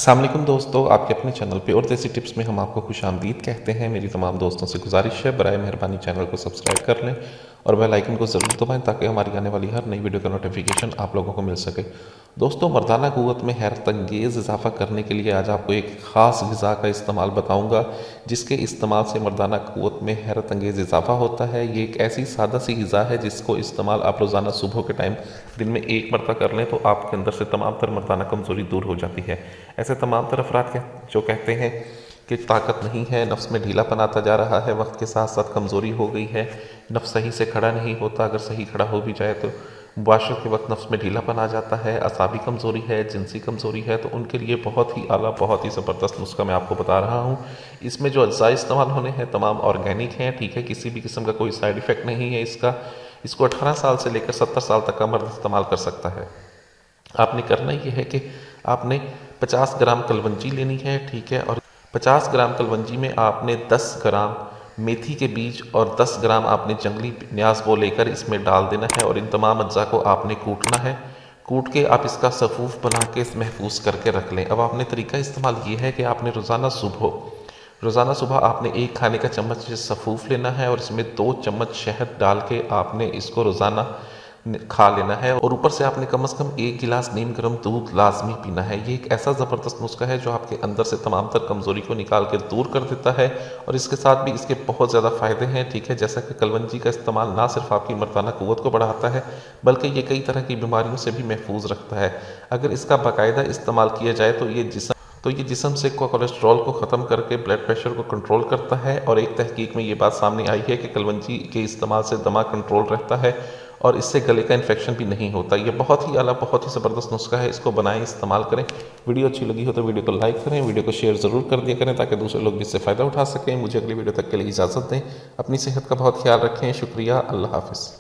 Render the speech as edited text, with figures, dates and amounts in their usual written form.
अस्सलाम वालेकुम दोस्तों, आपके अपने चैनल पे और देसी टिप्स में हम आपको खुशामदीद कहते हैं। मेरी तमाम दोस्तों से गुजारिश है, बराए मेहरबानी चैनल को सब्सक्राइब कर लें और बेल आइकन को ज़रूर दबाएं ताकि हमारी आने वाली हर नई वीडियो का नोटिफिकेशन आप लोगों को मिल सके। दोस्तों, मर्दाना क़ुव्वत में हैरत अंगेज़ इजाफा करने के लिए आज आपको एक ख़ास ग़िज़ा का इस्तेमाल बताऊँगा जिसके इस्तेमाल से मर्दाना क़ुव्वत में हैरत अंगेज़ इजाफा होता है। ये एक ऐसी सादा सी ग़िज़ा है जिसको इस्तेमाल आप रोज़ाना सुबह के टाइम दिन में एक मरतबा कर लें तो आपके अंदर से तमाम तर मर्दाना कमज़ोरी दूर हो जाती है। ऐसे तमाम तर अफराद जो कहते हैं कि ताकत नहीं है, नफ्स में ढीलापन आता जा रहा है, वक्त के साथ साथ कमज़ोरी हो गई है, नफ्स सही से खड़ा नहीं होता, अगर सही खड़ा हो भी जाए तो मुबाशर के वक्त नफ्स में ढीलापन आ जाता है, असाबी कमज़ोरी है, जिनसी कमज़ोरी है, तो उनके लिए बहुत ही आला, बहुत ही ज़बरदस्त नुस्खा मैं आपको बता रहा हूँ। इसमें जो अज्जा इस्तेमाल होने हैं तमाम ऑर्गेनिक हैं, ठीक है, किसी भी किस्म का कोई साइड इफ़ेक्ट नहीं है इसको 18 साल से लेकर 70 साल तक का मर्द इस्तेमाल कर सकता है। आपने करना ये है कि आपने 50 ग्राम कलवंजी लेनी है, ठीक है, और 50 ग्राम कलवंजी में आपने 10 ग्राम मेथी के बीज और 10 ग्राम आपने जंगली न्याज वो लेकर इसमें डाल देना है और इन तमाम अज्जा को आपने कूटना है। कूट के आप इसका सफ़ूफ बना के महफूज करके रख लें। अब आपने तरीका इस्तेमाल ये है कि आपने रोज़ाना सुबह आपने एक खाने का चम्मच सफ़ूफ लेना है और इसमें 2 चम्मच शहद डाल के आपने इसको रोज़ाना खा लेना है और ऊपर से आपने कम से कम 1 गिलास नीम गर्म दूध लाजमी पीना है। ये एक ऐसा ज़बरदस्त नुस्खा है जो आपके अंदर से तमाम तर कमज़ोरी को निकाल कर दूर कर देता है और इसके साथ भी इसके बहुत ज़्यादा फ़ायदे हैं, ठीक है। जैसा कि कलवंजी का इस्तेमाल ना सिर्फ आपकी मर्दाना क़ुव्वत को बढ़ाता है बल्कि ये कई तरह की बीमारियों से भी महफूज रखता है। अगर इसका बाकायदा इस्तेमाल किया जाए तो ये जिस्म से कोलेस्ट्रॉल को ख़त्म करके ब्लड प्रेशर को कंट्रोल करता है और एक तहकीक में ये बात सामने आई है कि कलवंजी के इस्तेमाल से दमा कंट्रोल रहता है और इससे गले का इन्फेक्शन भी नहीं होता। ये बहुत ही आला, बहुत ही ज़बरदस्त नुस्खा है, इसको बनाएं, इस्तेमाल करें। वीडियो अच्छी लगी हो तो वीडियो को लाइक करें, वीडियो को शेयर ज़रूर कर दिया करें ताकि दूसरे लोग भी इससे फ़ायदा उठा सकें। मुझे अगली वीडियो तक के लिए इजाज़त दें। अपनी सेहत का बहुत ख्याल रखें। शुक्रिया। अल्लाह हाफ़िज़।